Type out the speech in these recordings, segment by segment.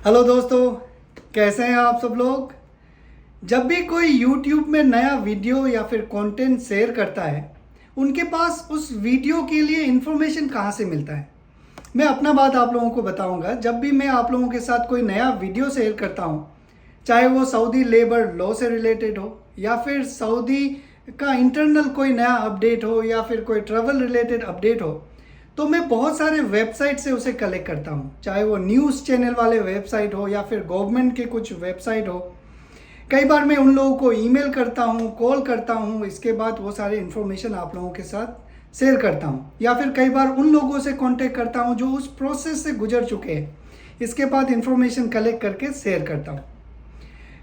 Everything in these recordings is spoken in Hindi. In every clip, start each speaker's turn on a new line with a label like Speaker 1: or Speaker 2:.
Speaker 1: हेलो दोस्तों, कैसे हैं आप सब लोग। जब भी कोई YouTube में नया वीडियो या फिर कंटेंट शेयर करता है, उनके पास उस वीडियो के लिए इन्फॉर्मेशन कहाँ से मिलता है। मैं अपना बात आप लोगों को बताऊंगा। जब भी मैं आप लोगों के साथ कोई नया वीडियो शेयर करता हूँ, चाहे वो सऊदी लेबर लॉ से रिलेटेड हो या फिर सऊदी का इंटरनल कोई नया अपडेट हो या फिर कोई ट्रैवल रिलेटेड अपडेट हो, तो मैं बहुत सारे वेबसाइट से उसे कलेक्ट करता हूँ। चाहे वो न्यूज़ चैनल वाले वेबसाइट हो या फिर गवर्नमेंट के कुछ वेबसाइट हो। कई बार मैं उन लोगों को ईमेल करता हूँ, कॉल करता हूँ, इसके बाद वो सारे इन्फॉर्मेशन आप लोगों के साथ शेयर करता हूँ। या फिर कई बार उन लोगों से कांटेक्ट करता हूँ जो उस प्रोसेस से गुजर चुके हैं, इसके बाद इन्फॉर्मेशन कलेक्ट करके शेयर करता हूँ।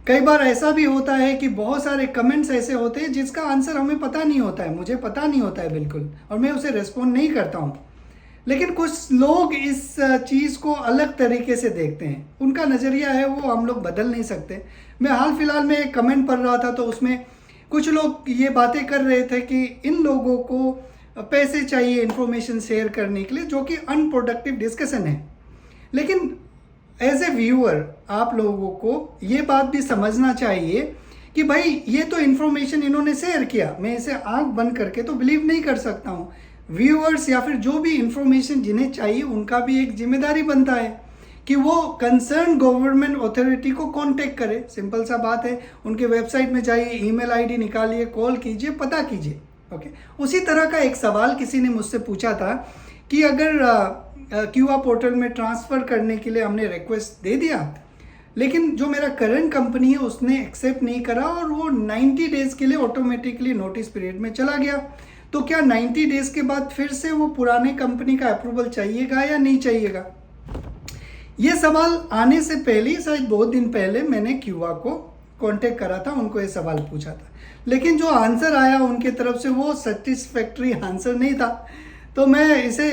Speaker 1: कई बार ऐसा भी होता है कि बहुत सारे कमेंट्स ऐसे होते हैं जिसका आंसर हमें पता नहीं होता है, मुझे पता नहीं होता है बिल्कुल, और मैं उसे रेस्पॉन्ड नहीं करता हूँ। लेकिन कुछ लोग इस चीज़ को अलग तरीके से देखते हैं, उनका नज़रिया है, वो हम लोग बदल नहीं सकते। मैं हाल फिलहाल में एक कमेंट पढ़ रहा था, तो उसमें कुछ लोग ये बातें कर रहे थे कि इन लोगों को पैसे चाहिए इन्फॉर्मेशन शेयर करने के लिए, जो कि अनप्रोडक्टिव डिस्कशन है। लेकिन एज ए व्यूअर आप लोगों को ये बात भी समझना चाहिए कि भाई ये तो इन्फॉर्मेशन इन्होंने शेयर किया, मैं इसे आंख बंद करके तो बिलीव नहीं कर सकता हूँ। व्यूअर्स या फिर जो भी इंफॉर्मेशन जिन्हें चाहिए, उनका भी एक जिम्मेदारी बनता है कि वो कंसर्न गवर्नमेंट अथॉरिटी को कांटेक्ट करे। सिंपल सा बात है, उनके वेबसाइट में जाइए, ईमेल आईडी निकालिए, कॉल कीजिए, पता कीजिए। ओके, उसी तरह का एक सवाल किसी ने मुझसे पूछा था कि अगर क्यूआ पोर्टल में ट्रांसफ़र करने के लिए हमने रिक्वेस्ट दे दिया, लेकिन जो मेरा करंट कंपनी है उसने एक्सेप्ट नहीं करा और वो 90 डेज़ के लिए ऑटोमेटिकली नोटिस पीरियड में चला गया, तो क्या 90 डेज़ के बाद फिर से वो पुराने कंपनी का अप्रूवल चाहिएगा या नहीं चाहिएगा। ये सवाल आने से पहले, शायद बहुत दिन पहले, मैंने क्यूआ को कांटेक्ट करा था, उनको ये सवाल पूछा था, लेकिन जो आंसर आया उनके तरफ से वो सेटिस्फैक्ट्री आंसर नहीं था, तो मैं इसे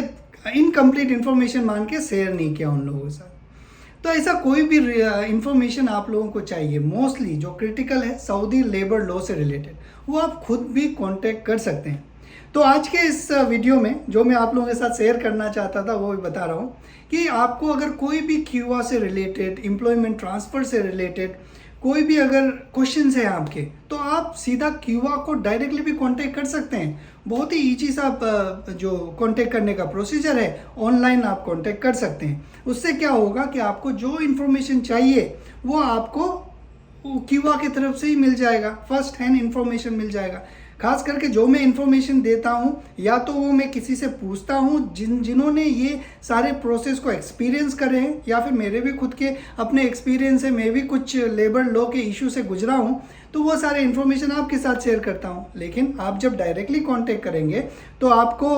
Speaker 1: इनकम्प्लीट इन्फॉर्मेशन मान के शेयर नहीं किया उन लोगों के साथ। तो ऐसा कोई भी इंफॉर्मेशन आप लोगों को चाहिए, मोस्टली जो क्रिटिकल है सऊदी लेबर लॉ से रिलेटेड, वो आप खुद भी कांटेक्ट कर सकते हैं। तो आज के इस वीडियो में जो मैं आप लोगों के साथ शेयर करना चाहता था वो भी बता रहा हूँ कि आपको अगर कोई भी क्यूआ से रिलेटेड, एम्प्लॉयमेंट ट्रांसफ़र से रिलेटेड कोई भी अगर क्वेश्चंस है आपके, तो आप सीधा क्यूआ को डायरेक्टली भी कांटेक्ट कर सकते हैं। बहुत ही ईजी सा जो कांटेक्ट करने का प्रोसीजर है, ऑनलाइन आप कांटेक्ट कर सकते हैं। उससे क्या होगा कि आपको जो इन्फॉर्मेशन चाहिए वो आपको क्यूआ की तरफ से ही मिल जाएगा, फर्स्ट हैंड इन्फॉर्मेशन मिल जाएगा। खास करके जो मैं इन्फॉर्मेशन देता हूँ, या तो वो मैं किसी से पूछता हूँ जिन्होंने ये सारे प्रोसेस को एक्सपीरियंस करे हैं, या फिर मेरे भी खुद के अपने एक्सपीरियंस है, मैं भी कुछ लेबर लॉ के इशू से गुजरा हूँ, तो वो सारे इन्फॉर्मेशन आपके साथ शेयर करता हूँ। लेकिन आप जब डायरेक्टली कांटेक्ट करेंगे तो आपको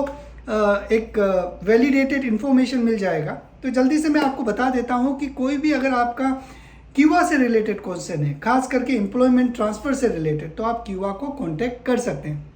Speaker 1: एक वैलिडेटेड इन्फॉर्मेशन मिल जाएगा। तो जल्दी से मैं आपको बता देता हूँ कि कोई भी अगर आपका क्यूआ से रिलेटेड क्वेश्चन है, खास करके एम्प्लॉयमेंट ट्रांसफ़र से रिलेटेड, तो आप क्यूआ को कांटेक्ट कर सकते हैं।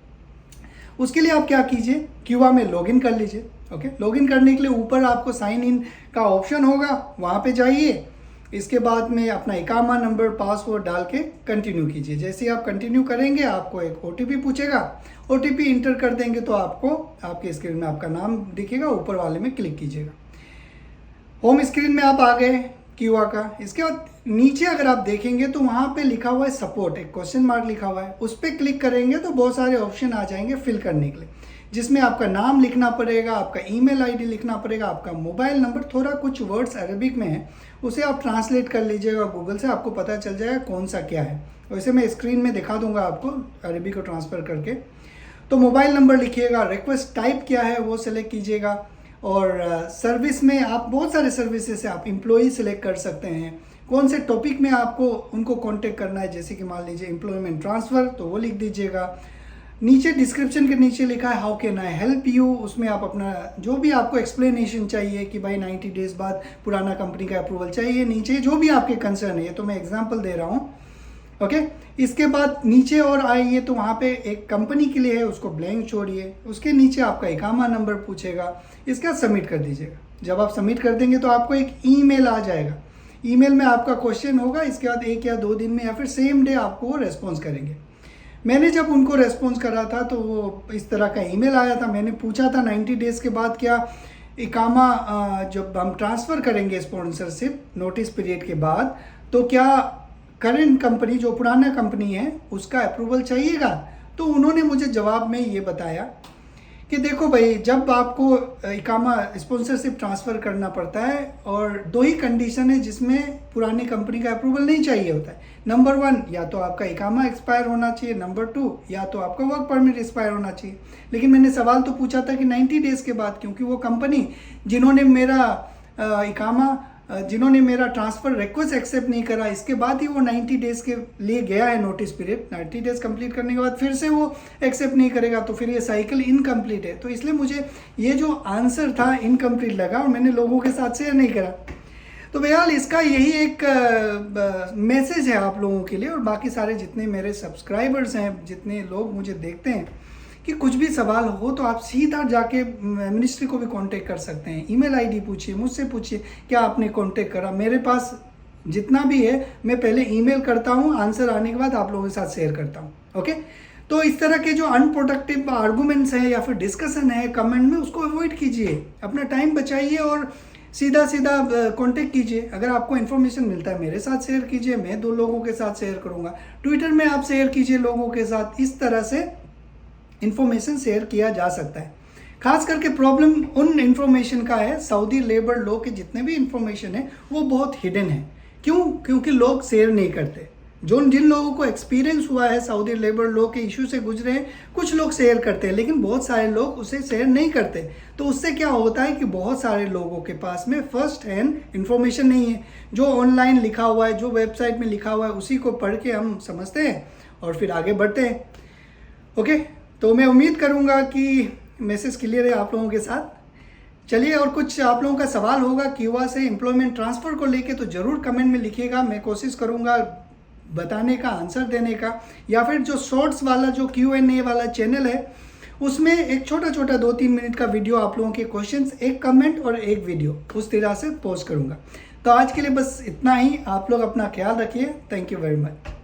Speaker 1: उसके लिए आप क्या कीजिए, क्यूआ में लॉगिन कर लीजिए। ओके, लॉगिन करने के लिए ऊपर आपको साइन इन का ऑप्शन होगा, वहाँ पे जाइए। इसके बाद में अपना इकामा नंबर, पासवर्ड डाल के कंटिन्यू कीजिए। जैसे ही आप कंटिन्यू करेंगे आपको एक ओटीपी पूछेगा, ओटीपी इंटर कर देंगे तो आपको आपके स्क्रीन में आपका नाम दिखेगा, ऊपर वाले में क्लिक कीजिएगा। होम स्क्रीन में आप आ गए क्यूआ का। इसके बाद नीचे अगर आप देखेंगे तो वहाँ पे लिखा हुआ है सपोर्ट, एक क्वेश्चन मार्क लिखा हुआ है, उस पर क्लिक करेंगे तो बहुत सारे ऑप्शन आ जाएंगे फिल करने के लिए, जिसमें आपका नाम लिखना पड़ेगा, आपका ईमेल आईडी लिखना पड़ेगा, आपका मोबाइल नंबर, थोड़ा कुछ वर्ड्स अरबिक में है, उसे आप ट्रांसलेट कर लीजिएगा गूगल से, आपको पता चल जाएगा कौन सा क्या है। वैसे मैं स्क्रीन में दिखा दूंगा आपको अरबी को ट्रांसफ़र करके। तो मोबाइल नंबर लिखिएगा, रिक्वेस्ट टाइप क्या है वो सिलेक्ट कीजिएगा, और सर्विस में आप बहुत सारे सर्विसेज से आप एम्प्लॉई सिलेक्ट कर सकते हैं, कौन से टॉपिक में आपको उनको कांटेक्ट करना है। जैसे कि मान लीजिए एम्प्लॉयमेंट ट्रांसफ़र, तो वो लिख दीजिएगा। नीचे डिस्क्रिप्शन के नीचे लिखा है how can I help you, उसमें आप अपना जो भी आपको एक्सप्लेनेशन चाहिए कि भाई 90 डेज़ बाद पुराना कंपनी का अप्रूवल चाहिए, नीचे जो भी आपके कंसर्न है, ये तो मैं एग्जांपल दे रहा हूँ। ओके, इसके बाद नीचे और आइए तो वहाँ पे एक कंपनी के लिए है, उसको ब्लैंक छोड़िए। उसके नीचे आपका इकामा नंबर पूछेगा, इसका सबमिट कर दीजिएगा। जब आप सबमिट कर देंगे तो आपको एक ईमेल आ जाएगा, ईमेल में आपका क्वेश्चन होगा, इसके बाद 1 या 2 दिन में या फिर सेम डे आपको वो रेस्पॉन्स करेंगे। मैंने जब उनको रेस्पॉन्स करा था तो वो इस तरह का ईमेल आया था, मैंने पूछा था 90 डेज़ के बाद क्या इकामा जब हम ट्रांसफ़र करेंगे स्पॉन्सरशिप नोटिस पीरियड के बाद, तो क्या करंट कंपनी जो पुराना कंपनी है उसका अप्रूवल चाहिएगा? तो उन्होंने मुझे जवाब में ये बताया कि देखो भाई, जब आपको इकामा स्पॉन्सरशिप ट्रांसफ़र करना पड़ता है और दो ही कंडीशन है जिसमें पुरानी कंपनी का अप्रूवल नहीं चाहिए होता है। नंबर 1, या तो आपका इकामा एक्सपायर होना चाहिए, नंबर 2, या तो आपका वर्क परमिट एक्सपायर होना चाहिए। लेकिन मैंने सवाल तो पूछा था कि 90 डेज़ के बाद, क्योंकि वो कंपनी जिन्होंने मेरा ट्रांसफ़र रिक्वेस्ट एक्सेप्ट नहीं करा, इसके बाद ही वो 90 डेज़ के लिए गया है नोटिस पीरियड। 90 डेज़ कंप्लीट करने के बाद फिर से वो एक्सेप्ट नहीं करेगा, तो फिर ये साइकिल इनकम्प्लीट है। तो इसलिए मुझे ये जो आंसर था इनकम्प्लीट लगा और मैंने लोगों के साथ शेयर नहीं करा। तो बहरहाल इसका यही एक मैसेज है आप लोगों के लिए और बाकी सारे जितने मेरे सब्सक्राइबर्स हैं, जितने लोग मुझे देखते हैं, कि कुछ भी सवाल हो तो आप सीधा जाके मिनिस्ट्री को भी कांटेक्ट कर सकते हैं। ईमेल आईडी पूछिए, मुझसे पूछिए क्या आपने कांटेक्ट करा। मेरे पास जितना भी है मैं पहले ईमेल करता हूँ, आंसर आने के बाद आप लोगों के साथ शेयर करता हूँ। ओके, तो इस तरह के जो अनप्रोडक्टिव आर्गूमेंट्स हैं या फिर डिस्कशन है कमेंट में, उसको अवॉइड कीजिए, अपना टाइम बचाइए और सीधा सीधा कांटेक्ट कीजिए। अगर आपको इन्फॉर्मेशन मिलता है मेरे साथ शेयर कीजिए, मैं 2 लोगों के साथ शेयर करूँगा। ट्विटर में आप शेयर कीजिए लोगों के साथ। इस तरह से इन्फॉर्मेशन शेयर किया जा सकता है। खास करके प्रॉब्लम उन इन्फॉर्मेशन का है, सऊदी लेबर लॉ के जितने भी इन्फॉर्मेशन है वो बहुत हिडन है। क्यों? क्योंकि लोग शेयर नहीं करते। जिन लोगों को एक्सपीरियंस हुआ है सऊदी लेबर लॉ के इशू से गुजरे हैं, कुछ लोग शेयर करते हैं, लेकिन बहुत सारे लोग उसे शेयर नहीं करते। तो उससे क्या होता है कि बहुत सारे लोगों के पास में फर्स्ट हैंड इन्फॉर्मेशन नहीं है। जो ऑनलाइन लिखा हुआ है, जो वेबसाइट में लिखा हुआ है, उसी को पढ़ के हम समझते हैं और फिर आगे बढ़ते हैं। ओके, तो मैं उम्मीद करूंगा कि मैसेज क्लियर है आप लोगों के साथ। चलिए, और कुछ आप लोगों का सवाल होगा क्यूबा से एम्प्लॉयमेंट ट्रांसफ़र को लेके तो ज़रूर कमेंट में लिखिएगा। मैं कोशिश करूंगा बताने का, आंसर देने का, या फिर जो शॉर्ट्स वाला जो Q&A वाला चैनल है उसमें एक छोटा 2-3 मिनट का वीडियो आप लोगों के क्वेश्चंस, एक कमेंट और एक वीडियो, उस तरह से पोस्ट करूंगा। तो आज के लिए बस इतना ही। आप लोग अपना ख्याल रखिए। Thank you very much.